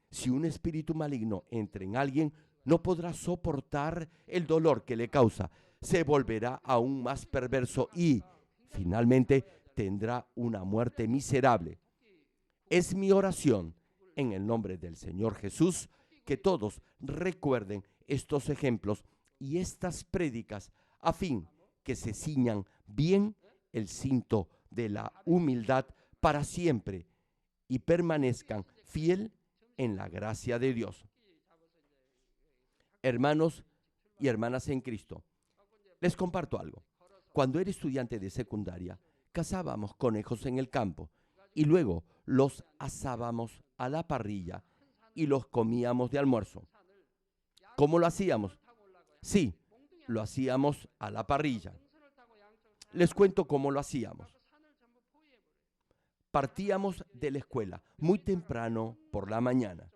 Si un espíritu maligno entra en alguien, no podrá soportar el dolor que le causa. Se volverá aún más perverso y, finalmente, tendrá una muerte miserable. Es mi oración, en el nombre del Señor Jesús, que todos recuerden estos ejemplos y estas prédicas a fin que se ciñan bien el cinto de la humildad para siempre y permanezcan fiel en la gracia de Dios. Hermanos y hermanas en Cristo, les comparto algo. Cuando era estudiante de secundaria, cazábamos conejos en el campo y luego los asábamos a la parrilla y los comíamos de almuerzo. ¿Cómo lo hacíamos? Sí, lo hacíamos a la parrilla. Les cuento cómo lo hacíamos. Partíamos de la escuela muy temprano por la mañana.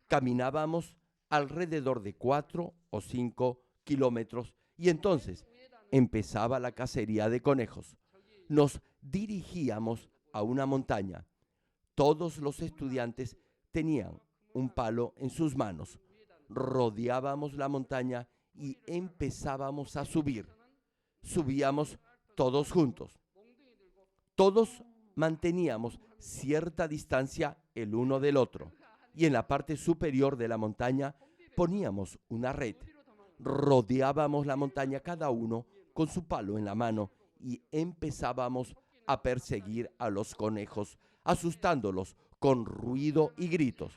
Caminábamos alrededor de 4 o 5 kilómetros y entonces empezaba la cacería de conejos. Nos dirigíamos a una montaña. Todos los estudiantes tenían un palo en sus manos. Rodeábamos la montaña y empezábamos a subir. Subíamos todos juntos. Todos manteníamos cierta distancia el uno del otro y en la parte superior de la montaña poníamos una red. Rodeábamos la montaña cada uno con su palo en la mano y empezábamos a perseguir a los conejos, asustándolos con ruido y gritos.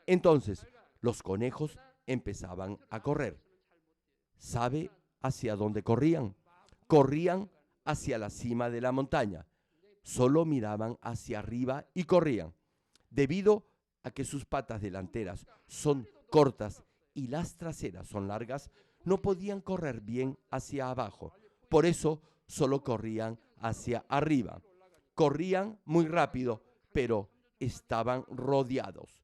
Entonces, los conejos empezaban a correr. ¿Sabe hacia dónde corrían? Corrían hacia la cima de la montaña. Solo miraban hacia arriba y corrían. Debido a que sus patas delanteras son cortas y las traseras son largas, no podían correr bien hacia abajo. Por eso solo corrían hacia arriba. Corrían muy rápido, pero estaban rodeados.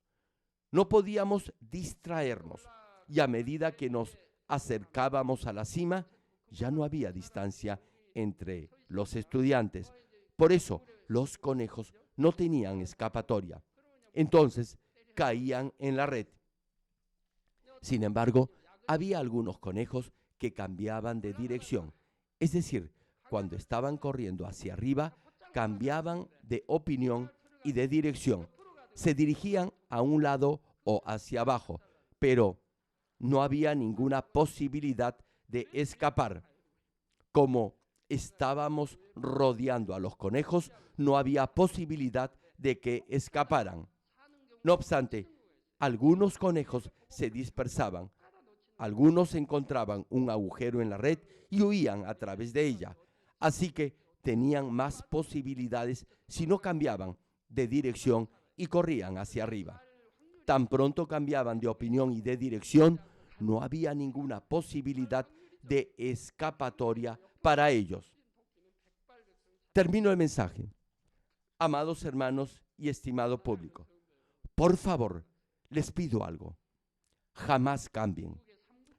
No podíamos distraernos y a medida que nos acercábamos a la cima, ya no había distancia entre los estudiantes. Por eso los conejos no tenían escapatoria. Entonces caían en la red. Sin embargo, había algunos conejos que cambiaban de dirección. Es decir, cuando estaban corriendo hacia arriba, cambiaban de opinión y de dirección. Se dirigían a un lado o hacia abajo, pero no había ninguna posibilidad de escapar. Como estábamos rodeando a los conejos, no había posibilidad de que escaparan. No obstante, algunos conejos se dispersaban. Algunos encontraban un agujero en la red y huían a través de ella. Así que tenían más posibilidades si no cambiaban de dirección y corrían hacia arriba. Tan pronto cambiaban de opinión y de dirección, no había ninguna posibilidad de escapatoria para ellos. Termino el mensaje. Amados hermanos y estimado público, por favor, les pido algo. Jamás cambien.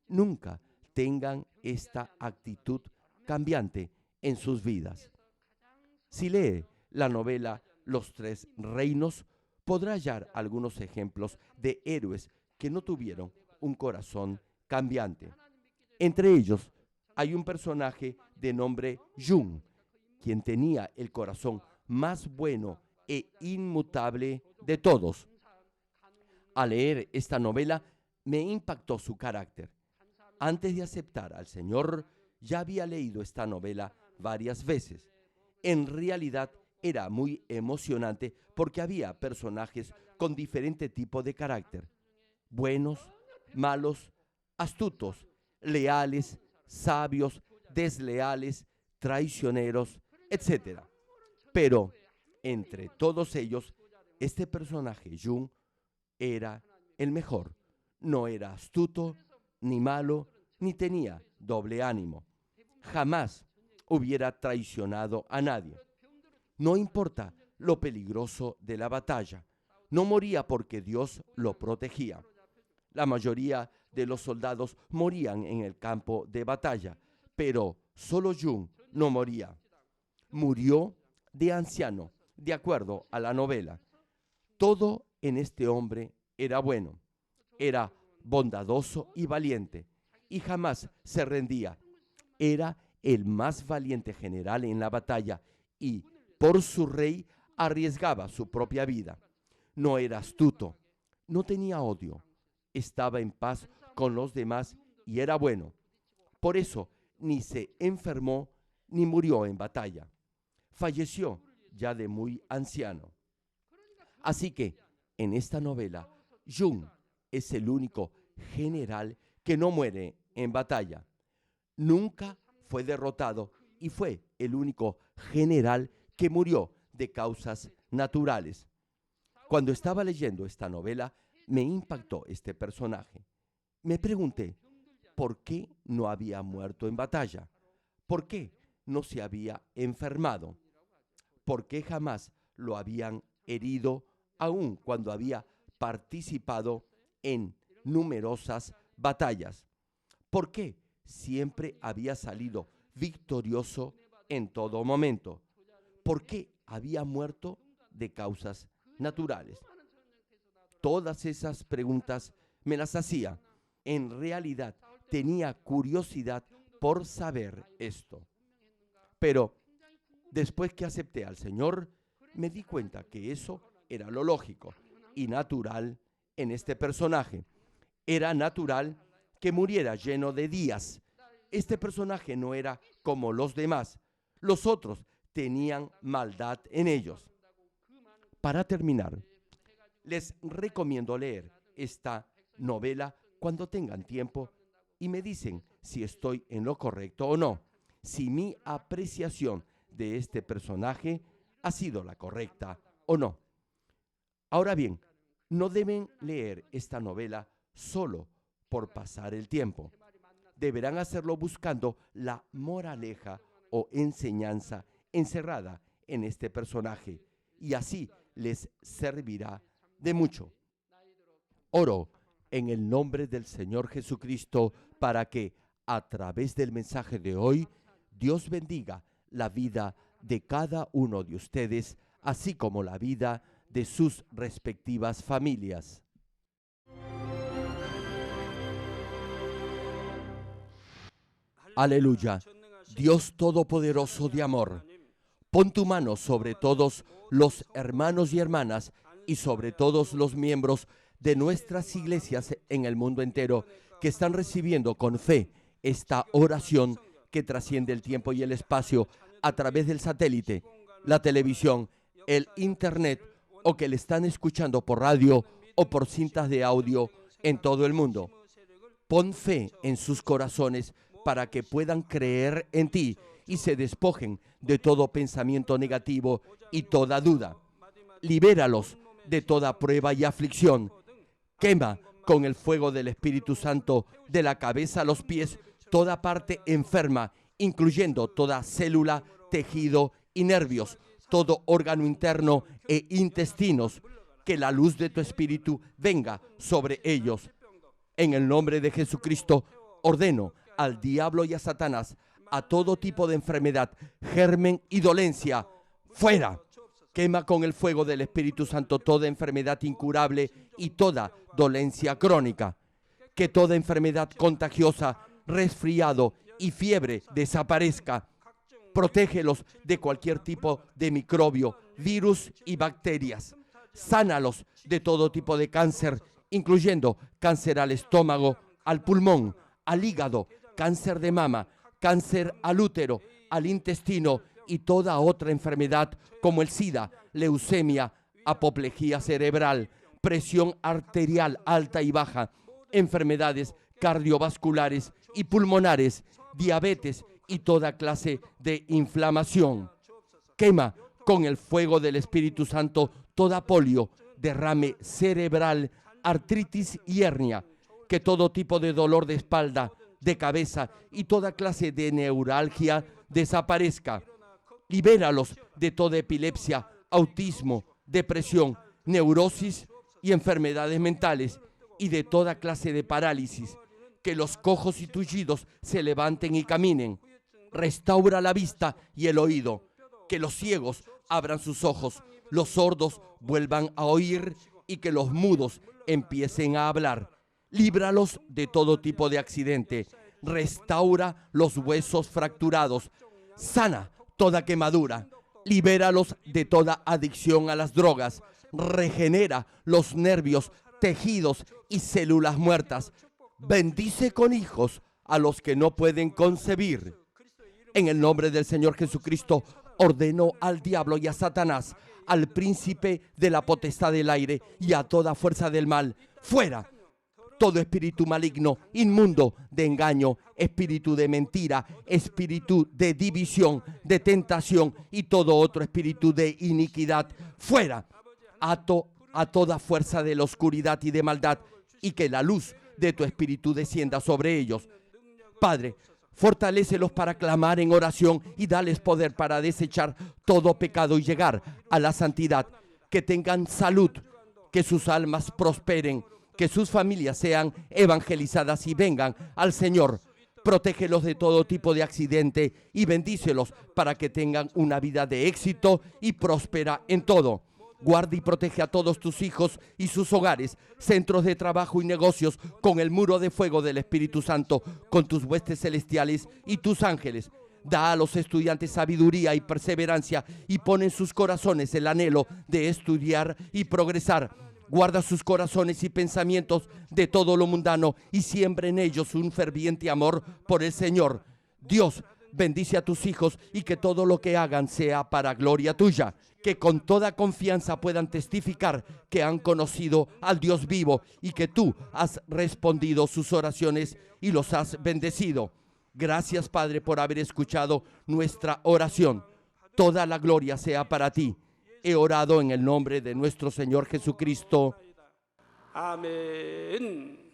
Nunca tengan esta actitud cambiante en sus vidas. Si lee la novela Los Tres Reinos, podrá hallar algunos ejemplos de héroes que no tuvieron un corazón cambiante. Entre ellos hay un personaje de nombre Jung, quien tenía el corazón más bueno e inmutable de todos. Al leer esta novela me impactó su carácter. Antes de aceptar al Señor, ya había leído esta novela varias veces. En realidad era muy emocionante porque había personajes con diferente tipo de carácter. Buenos, malos, astutos, leales, sabios, desleales, traicioneros, etc. Pero entre todos ellos, este personaje, Jung, era el mejor. No era astuto, ni malo, ni tenía doble ánimo. Jamás hubiera traicionado a nadie. No importa lo peligroso de la batalla. No moría porque Dios lo protegía. La mayoría de los soldados morían en el campo de batalla, pero solo Jung no moría. Murió de anciano, de acuerdo a la novela. Todo en este hombre era bueno. Era bondadoso y valiente, y jamás se rendía. Era el más valiente general en la batalla y, por su rey, arriesgaba su propia vida. No era astuto, no tenía odio, estaba en paz con los demás y era bueno. Por eso, ni se enfermó ni murió en batalla. Falleció ya de muy anciano. Así que, en esta novela, Jung es el único general que no muere en batalla. Nunca fue derrotado y fue el único general que murió de causas naturales. Cuando estaba leyendo esta novela, me impactó este personaje. Me pregunté, ¿por qué no había muerto en batalla? ¿Por qué no se había enfermado? ¿Por qué jamás lo habían herido, aun cuando había participado en numerosas batallas? ¿Por qué siempre había salido victorioso en todo momento? ¿Por qué había muerto de causas naturales? Todas esas preguntas me las hacía. En realidad tenía curiosidad por saber esto. Pero después que acepté al Señor, me di cuenta que eso era lo lógico y natural en este personaje. Era natural que muriera lleno de días. Este personaje no era como los demás. Los otros tenían maldad en ellos. Para terminar, les recomiendo leer esta novela cuando tengan tiempo y me dicen si estoy en lo correcto o no, si mi apreciación de este personaje ha sido la correcta o no. Ahora bien, no deben leer esta novela solo por pasar el tiempo. Deberán hacerlo buscando la moraleja o enseñanza encerrada en este personaje y así les servirá de mucho. Oro en el nombre del Señor Jesucristo para que a través del mensaje de hoy Dios bendiga la vida de cada uno de ustedes, así como la vida de sus respectivas familias. Aleluya. Dios Todopoderoso de amor, pon tu mano sobre todos los hermanos y hermanas y sobre todos los miembros de nuestras iglesias en el mundo entero que están recibiendo con fe esta oración que trasciende el tiempo y el espacio a través del satélite, la televisión, el internet o que le están escuchando por radio o por cintas de audio en todo el mundo. Pon fe en sus corazones para que puedan creer en ti y se despojen de todo pensamiento negativo y toda duda. Libéralos de toda prueba y aflicción. Quema con el fuego del Espíritu Santo de la cabeza a los pies toda parte enferma, incluyendo toda célula, tejido y nervios, todo órgano interno e intestinos. Que la luz de tu Espíritu venga sobre ellos. En el nombre de Jesucristo, ordeno al diablo y a Satanás, a todo tipo de enfermedad, germen y dolencia, fuera. Quema con el fuego del Espíritu Santo toda enfermedad incurable y toda dolencia crónica. Que toda enfermedad contagiosa, resfriado y fiebre desaparezca. Protégelos de cualquier tipo de microbio, virus y bacterias. Sánalos de todo tipo de cáncer, incluyendo cáncer al estómago, al pulmón, al hígado, cáncer de mama, cáncer al útero, al intestino y toda otra enfermedad como el SIDA, leucemia, apoplejía cerebral, presión arterial alta y baja, enfermedades cardiovasculares y pulmonares, diabetes y toda clase de inflamación. Quema con el fuego del Espíritu Santo toda polio, derrame cerebral, artritis y hernia, que todo tipo de dolor de espalda, de cabeza y toda clase de neuralgia desaparezca. Libéralos de toda epilepsia, autismo, depresión, neurosis y enfermedades mentales y de toda clase de parálisis. Que los cojos y tullidos se levanten y caminen. Restaura la vista y el oído. Que los ciegos abran sus ojos, los sordos vuelvan a oír y que los mudos empiecen a hablar. Líbralos de todo tipo de accidente. Restaura los huesos fracturados. Sana toda quemadura. Libéralos de toda adicción a las drogas. Regenera los nervios, tejidos y células muertas. Bendice con hijos a los que no pueden concebir. En el nombre del Señor Jesucristo, ordeno al diablo y a Satanás, al príncipe de la potestad del aire y a toda fuerza del mal, fuera. Todo espíritu maligno, inmundo, de engaño, espíritu de mentira, espíritu de división, de tentación y todo otro espíritu de iniquidad, fuera. Ato a toda fuerza de la oscuridad y de maldad y que la luz de tu espíritu descienda sobre ellos. Padre, fortalécelos para clamar en oración y dales poder para desechar todo pecado y llegar a la santidad. Que tengan salud, que sus almas prosperen, que sus familias sean evangelizadas y vengan al Señor. Protégelos de todo tipo de accidente y bendícelos para que tengan una vida de éxito y próspera en todo. Guarda y protege a todos tus hijos y sus hogares, centros de trabajo y negocios con el muro de fuego del Espíritu Santo, con tus huestes celestiales y tus ángeles. Da a los estudiantes sabiduría y perseverancia y pon en sus corazones el anhelo de estudiar y progresar. Guarda sus corazones y pensamientos de todo lo mundano y siembra en ellos un ferviente amor por el Señor. Dios, bendice a tus hijos y que todo lo que hagan sea para gloria tuya. Que con toda confianza puedan testificar que han conocido al Dios vivo y que tú has respondido sus oraciones y los has bendecido. Gracias, Padre, por haber escuchado nuestra oración. Toda la gloria sea para ti. He orado en el nombre de nuestro Señor Jesucristo. 아멘.